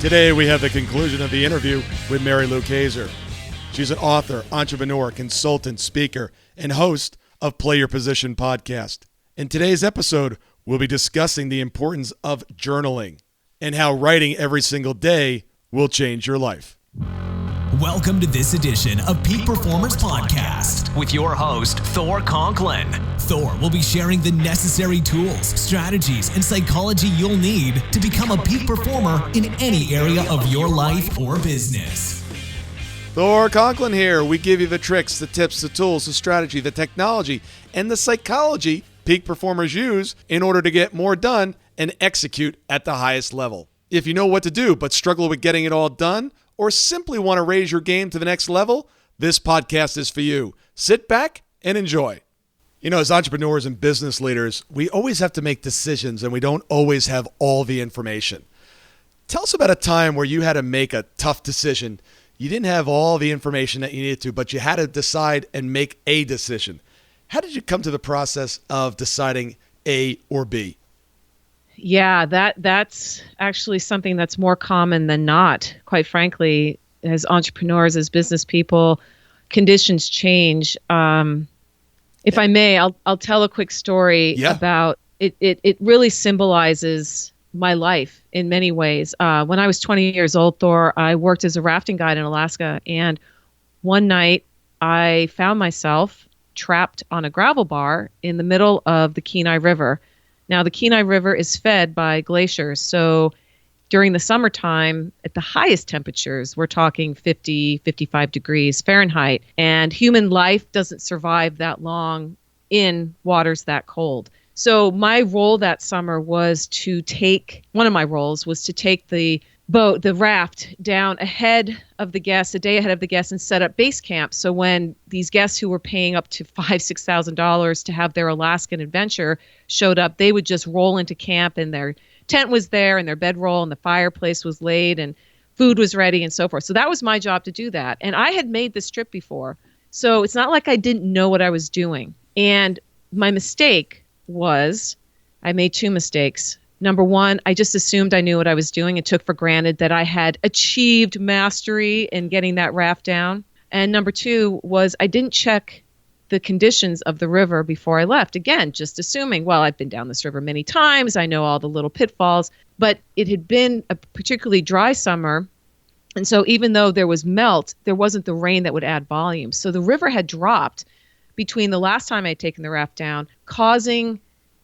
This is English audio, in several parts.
Today, we have the conclusion of the interview with Lou Kayser. She's an author, entrepreneur, consultant, speaker, and host of Play Your Position podcast. In today's episode, we'll be discussing the importance of journaling and how writing every single day will change your life. Welcome to this edition of Peak Performers Podcast with your host, Thor Conklin. Thor will be sharing the necessary tools, strategies, and psychology you'll need to become a peak performer in any area of your life or business. Thor Conklin here. We give you the tricks, the tips, the tools, the strategy, the technology, and the psychology peak performers use in order to get more done and execute at the highest level. If you know what to do but struggle with getting it all done, or simply want to raise your game to the next level, this podcast is for you. Sit back and enjoy. You know, as entrepreneurs and business leaders, we always have to make decisions and we don't always have all the information. Tell us about a time where you had to make a tough decision. You didn't have all the information that you needed to, but you had to decide and make a decision. How did you come to the process of deciding A or B? Yeah, that's actually something that's more common than not, quite frankly. As entrepreneurs, as business people, conditions change. If I may, I'll tell a quick story about it. It really symbolizes my life in many ways. When I was 20 years old, Thor, I worked as a rafting guide in Alaska, and one night I found myself trapped on a gravel bar in the middle of the Kenai River. Now, the Kenai River is fed by glaciers, so during the summertime, at the highest temperatures, we're talking 50, 55 degrees Fahrenheit, and human life doesn't survive that long in waters that cold. So my role that summer was to take the boat, the raft, down ahead of the guests, a day ahead of the guests, and set up base camp. So when these guests who were paying up to $5,000-$6,000 to have their Alaskan adventure showed up, they would just roll into camp, and their tent was there, and their bedroll, and the fireplace was laid, and food was ready, and so forth. So that was my job to do that. And I had made this trip before, so it's not like I didn't know what I was doing. And my mistake was, I made two mistakes. Number one, I just assumed I knew what I was doing and took for granted that I had achieved mastery in getting that raft down. And number two was I didn't check the conditions of the river before I left. Again, just assuming, well, I've been down this river many times. I know all the little pitfalls. But it had been a particularly dry summer. And so even though there was melt, there wasn't the rain that would add volume. So the river had dropped between the last time I had taken the raft down, causing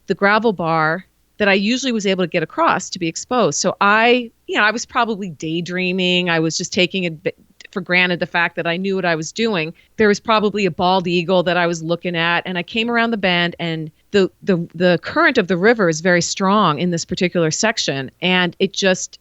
the gravel bar that I usually was able to get across to be exposed. So I was probably daydreaming. I was just taking it for granted the fact that I knew what I was doing. There was probably a bald eagle that I was looking at, and I came around the bend, and the current of the river is very strong in this particular section, and it just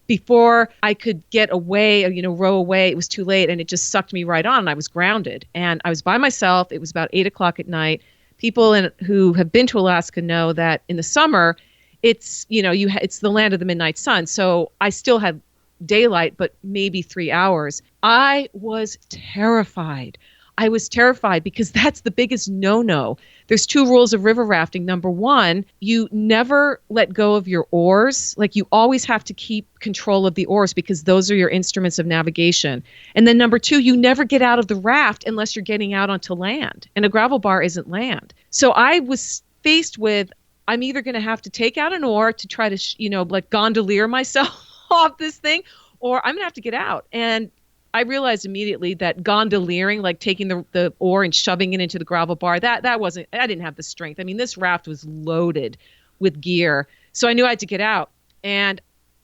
before I could get away, row away, it was too late, and it just sucked me right on, and I was grounded. And I was by myself. It was about 8:00 at night. People who have been to Alaska know that in the summer, it's the land of the midnight sun. So I still had daylight, but maybe 3 hours. I was terrified. Because that's the biggest no-no. There's two rules of river rafting. Number one, you never let go of your oars. Like, you always have to keep control of the oars because those are your instruments of navigation. And then number two, you never get out of the raft unless you're getting out onto land. And a gravel bar isn't land. So I was faced with, I'm either going to have to take out an oar to try to, gondolier myself off this thing, or I'm going to have to get out. And I realized immediately that gondoliering, like taking the oar and shoving it into the gravel bar, that wasn't, I didn't have the strength. I mean, this raft was loaded with gear. So I knew I had to get out. And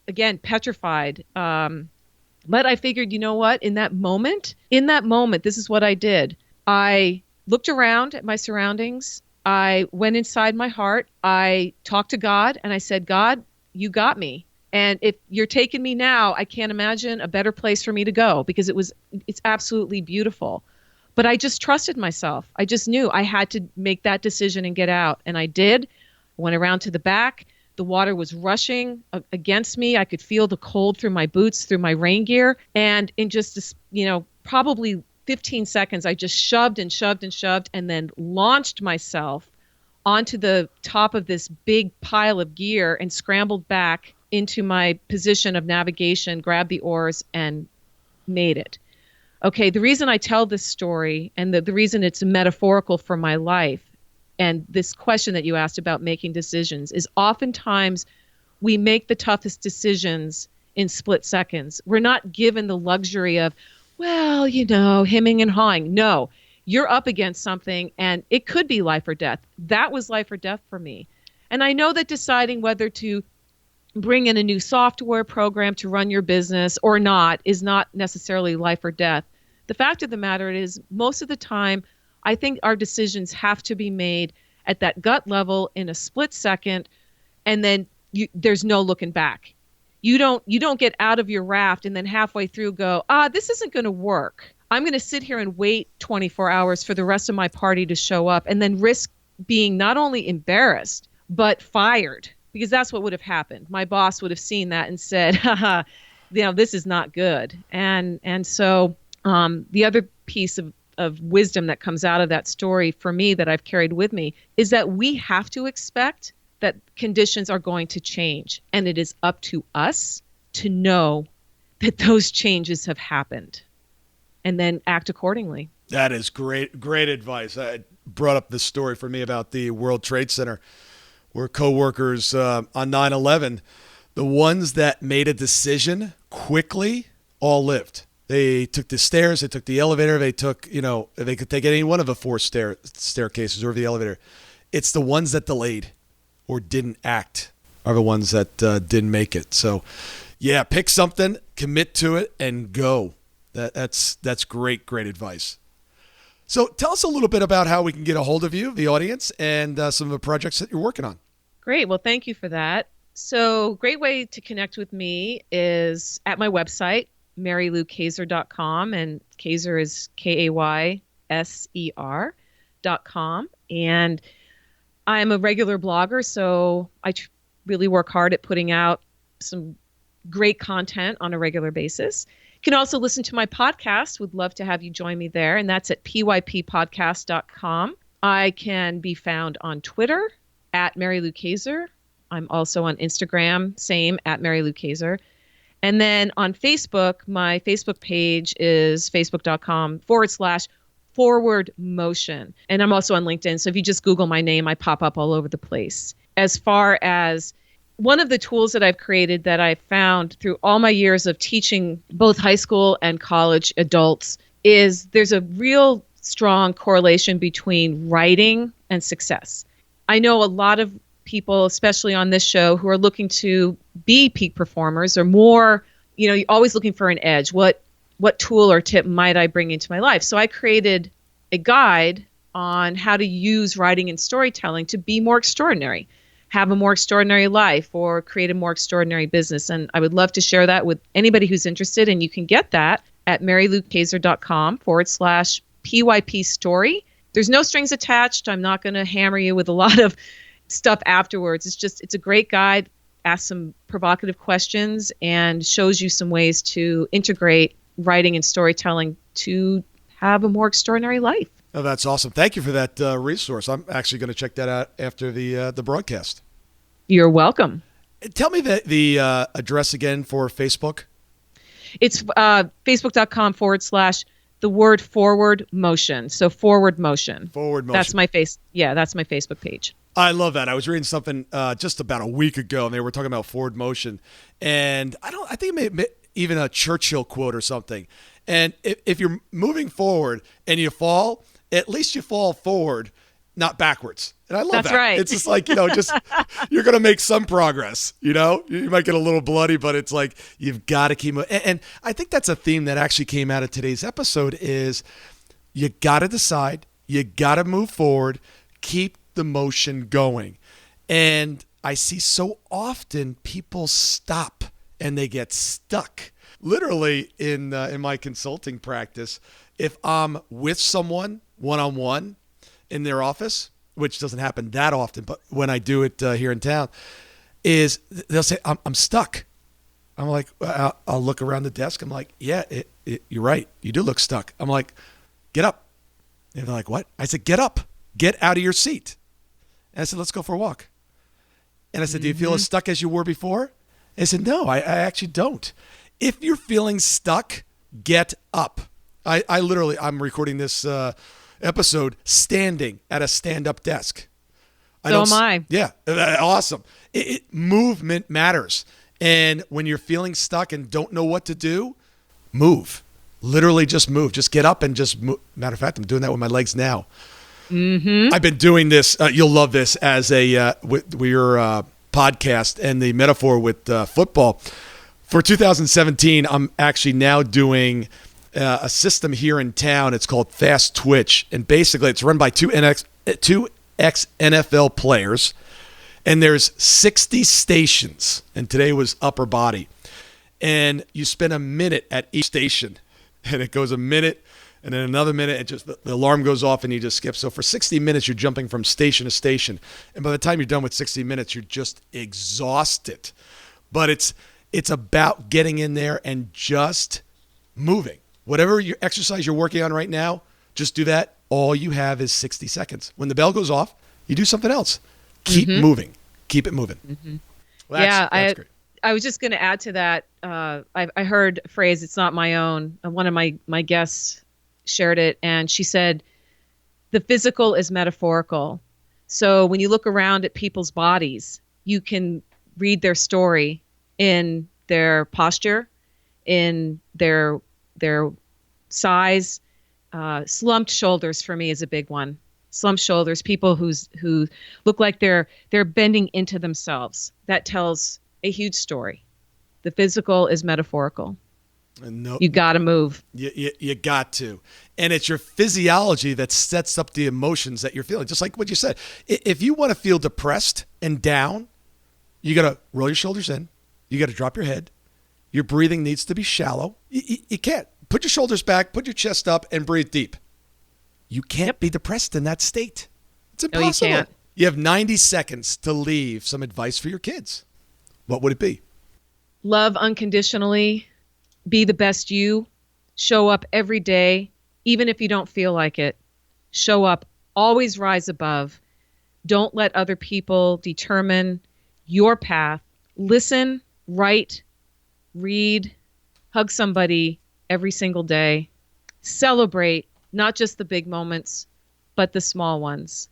again, petrified. But I figured, you know what? In that moment, this is what I did. I looked around at my surroundings. I went inside my heart. I talked to God, and I said, God, you got me. And if you're taking me now, I can't imagine a better place for me to go, because it's absolutely beautiful. But I just trusted myself. I just knew I had to make that decision and get out. And I did. I went around to the back. The water was rushing against me. I could feel the cold through my boots, through my rain gear. And in just, probably 15 seconds, I just shoved and shoved and shoved, and then launched myself onto the top of this big pile of gear and scrambled back into my position of navigation, grabbed the oars, and made it. Okay, the reason I tell this story and the reason it's metaphorical for my life and this question that you asked about making decisions is oftentimes we make the toughest decisions in split seconds. We're not given the luxury of, well, hemming and hawing. No, you're up against something and it could be life or death. That was life or death for me. And I know that deciding whether to bring in a new software program to run your business or not is not necessarily life or death. The fact of the matter is, most of the time, I think our decisions have to be made at that gut level in a split second, and then there's no looking back. You don't get out of your raft and then halfway through go, this isn't going to work. I'm going to sit here and wait 24 hours for the rest of my party to show up and then risk being not only embarrassed, but fired, because that's what would have happened. My boss would have seen that and said, haha, this is not good. And so the other piece of wisdom that comes out of that story for me that I've carried with me is that we have to expect that conditions are going to change. And it is up to us to know that those changes have happened and then act accordingly. That is great advice. I brought up this story for me about the World Trade Center where coworkers on 9/11, the ones that made a decision quickly all lived. They took the stairs, they took the elevator, they took, they could take any one of the four staircases or the elevator. It's the ones that delayed or didn't act are the ones that didn't make it. So, yeah, pick something, commit to it, and go. That's great advice. So tell us a little bit about how we can get a hold of you, the audience, and some of the projects that you're working on. Great. Well, thank you for that. So great way to connect with me is at my website, MaryLouKayser.com, and Kayser is KAYSER.com. And I'm a regular blogger, so I really work hard at putting out some great content on a regular basis. You can also listen to my podcast. Would love to have you join me there, and that's at pyppodcast.com. I can be found on Twitter at Mary Lou Kayser. I'm also on Instagram, same at Mary Lou Kayser. And then on Facebook, my Facebook page is facebook.com/forward motion. And I'm also on LinkedIn. So if you just Google my name, I pop up all over the place. As far as one of the tools that I've created that I found through all my years of teaching both high school and college adults is there's a real strong correlation between writing and success. I know a lot of people, especially on this show, who are looking to be peak performers or more, you're always looking for an edge. What tool or tip might I bring into my life? So I created a guide on how to use writing and storytelling to be more extraordinary, have a more extraordinary life, or create a more extraordinary business. And I would love to share that with anybody who's interested. And you can get that at MaryLouKayser.com/PYP story. There's no strings attached. I'm not going to hammer you with a lot of stuff afterwards. It's a great guide, asks some provocative questions, and shows you some ways to integrate writing and storytelling to have a more extraordinary life. Oh, that's awesome. Thank you for that resource. I'm actually going to check that out after the broadcast. You're welcome. Tell me the address again for Facebook. It's facebook.com/the word forward motion. So forward motion. Forward motion. That's my Facebook page. I love that. I was reading something just about a week ago, and they were talking about forward motion, and I think it may even a Churchill quote or something. And if you're moving forward and you fall, at least you fall forward, not backwards. And I love that. That's right. It's just like, just you're going to make some progress. You might get a little bloody, but it's like you've got to keep moving. And I think that's a theme that actually came out of today's episode is you got to decide, you got to move forward, keep the motion going. And I see so often people stop and they get stuck. Literally in my consulting practice, if I'm with someone one-on-one in their office, which doesn't happen that often, but when I do it here in town, is they'll say, I'm stuck. I'm like, I'll look around the desk. I'm like, yeah, you're right. You do look stuck. I'm like, get up. And they're like, what? I said, get up. Get out of your seat. And I said, let's go for a walk. And I said, do you feel as stuck as you were before? And I said, no, I actually don't. If you're feeling stuck, get up. I'm recording this episode standing at a stand-up desk. So am I. Yeah, awesome. Movement matters. And when you're feeling stuck and don't know what to do, move. Literally just move. Just get up and just move. Matter of fact, I'm doing that with my legs now. I've been doing this. You'll love this as with your podcast and the metaphor with football. For 2017, I'm actually now doing a system here in town. It's called Fast Twitch. And basically, it's run by two ex-NFL players. And there's 60 stations. And today was upper body. And you spend a minute at each station. And it goes a minute. And then another minute, the alarm goes off and you just skip. So for 60 minutes, you're jumping from station to station. And by the time you're done with 60 minutes, you're just exhausted. But it's about getting in there and just moving. Whatever your exercise you're working on right now, just do that. All you have is 60 seconds. When the bell goes off, you do something else. Keep moving. Keep it moving. Well, that's great. I was just going to add to that. I heard a phrase, it's not my own. One of my guests shared it, and she said, the physical is metaphorical. So when you look around at people's bodies, you can read their story in their posture, in their size. Slumped shoulders for me is a big one. Slumped shoulders, people who look like they're bending into themselves. That tells a huge story. The physical is metaphorical. You got to move. You got to. And it's your physiology that sets up the emotions that you're feeling. Just like what you said. If you want to feel depressed and down, you got to roll your shoulders in. You got to drop your head. Your breathing needs to be shallow. You can't. Put your shoulders back, put your chest up, and breathe deep. You can't be depressed in that state. It's impossible. No, you can't. You have 90 seconds to leave some advice for your kids. What would it be? Love unconditionally. Be the best you. Show up every day, even if you don't feel like it. Show up. Always rise above. Don't let other people determine your path. Listen, write, read, hug somebody every single day. Celebrate not just the big moments, but the small ones.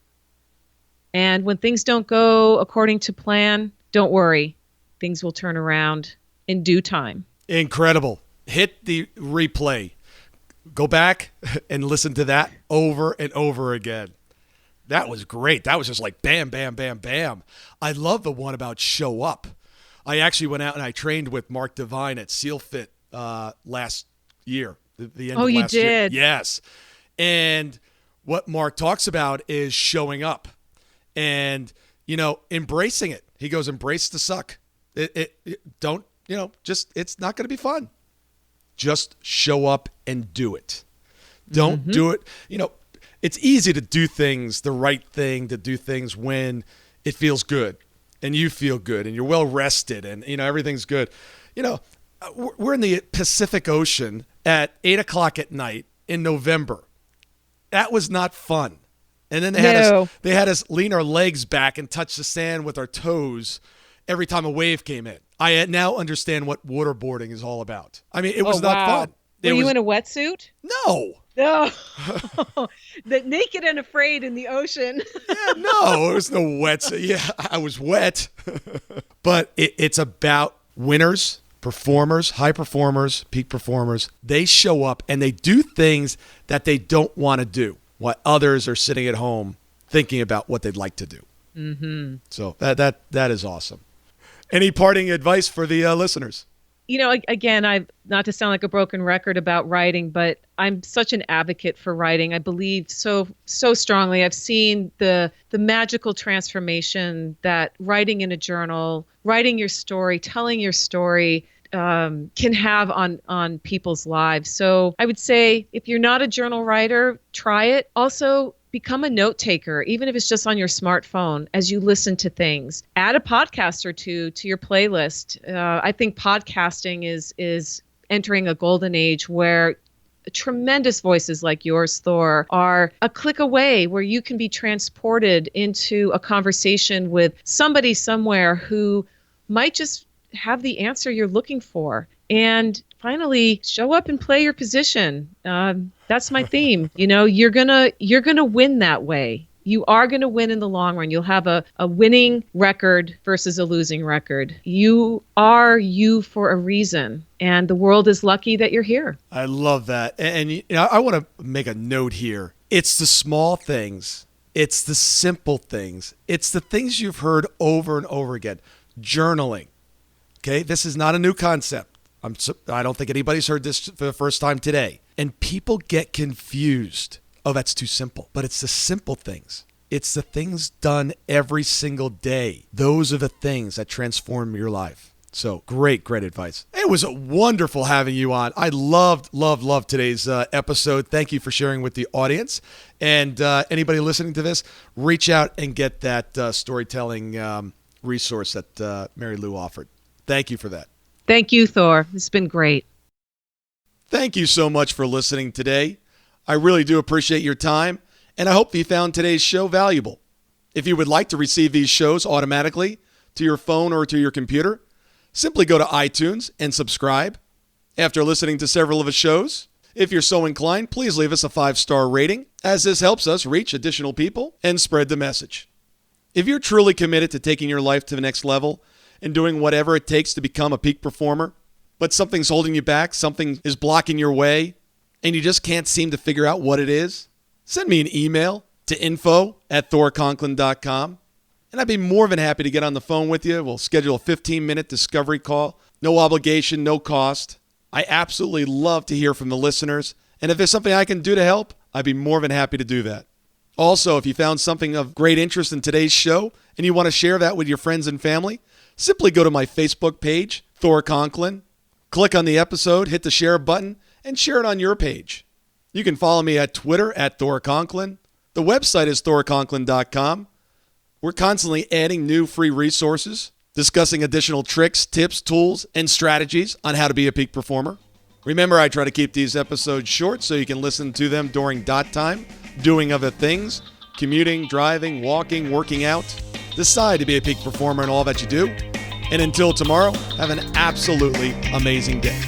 And when things don't go according to plan, don't worry. Things will turn around in due time. Incredible. Hit the replay. Go back and listen to that over and over again. That was great. That was just like bam, bam, bam, bam. I love the one about show up. I actually went out and I trained with Mark Devine at SEAL Fit last year. The end of last year. Did? Yes. And what Mark talks about is showing up and, embracing it. He goes, embrace the suck. Don't, it's not going to be fun. Just show up and do it. Don't do it. It's easy to do things, the right thing, to do things when it feels good and you feel good and you're well rested and, everything's good. We're in the Pacific Ocean at 8:00 at night in November. That was not fun. And then they had us lean our legs back and touch the sand with our toes every time a wave came in. I now understand what waterboarding is all about. I mean, it was not fun. Were you in a wetsuit? No. No. Naked and afraid in the ocean. Yeah, no, it was no wetsuit. Yeah, I was wet. But it's about winners, performers, high performers, peak performers. They show up and they do things that they don't want to do, while others are sitting at home thinking about what they'd like to do. Mm-hmm. So that is awesome. Any parting advice for the listeners? Again, I've not to sound like a broken record about writing, but I'm such an advocate for writing. I believe so strongly. I've seen the magical transformation that writing in a journal, writing your story, telling your story can have on people's lives. So I would say if you're not a journal writer, try it. Also, become a note taker, even if it's just on your smartphone as you listen to things. Add a podcast or two to your playlist. I think podcasting is entering a golden age where tremendous voices like yours, Thor, are a click away where you can be transported into a conversation with somebody somewhere who might just have the answer you're looking for. And finally, show up and play your position. That's my theme. You're gonna win that way. You are going to win in the long run. You'll have a winning record versus a losing record. You are you for a reason, and the world is lucky that you're here. I love that. And I want to make a note here. It's the small things. It's the simple things. It's the things you've heard over and over again. Journaling. Okay, this is not a new concept. I don't think anybody's heard this for the first time today. And people get confused. Oh, that's too simple. But it's the simple things. It's the things done every single day. Those are the things that transform your life. So great advice. It was wonderful having you on. I loved today's episode. Thank you for sharing with the audience. And anybody listening to this, reach out and get that storytelling resource that Mary Lou offered. Thank you for that. Thank you, Thor. It's been great. Thank you so much for listening today. I really do appreciate your time, and I hope you found today's show valuable. If you would like to receive these shows automatically to your phone or to your computer, simply go to iTunes and subscribe. After listening to several of the shows, if you're so inclined, please leave us a 5-star rating, as this helps us reach additional people and spread the message. If you're truly committed to taking your life to the next level and doing whatever it takes to become a peak performer, but something's holding you back, something is blocking your way, and you just can't seem to figure out what it is, send me an email to info@thorconklin.com, and I'd be more than happy to get on the phone with you. We'll schedule a 15-minute discovery call. No obligation, no cost. I absolutely love to hear from the listeners, and if there's something I can do to help, I'd be more than happy to do that. Also, if you found something of great interest in today's show and you want to share that with your friends and family, simply go to my Facebook page, Thor Conklin, click on the episode, hit the share button, and share it on your page. You can follow me at Twitter at Thor Conklin. The website is thorconklin.com. We're constantly adding new free resources, discussing additional tricks, tips, tools, and strategies on how to be a peak performer. Remember, I try to keep these episodes short so you can listen to them during dot time, doing other things, commuting, driving, walking, working out. Decide to be a peak performer in all that you do. And until tomorrow, have an absolutely amazing day.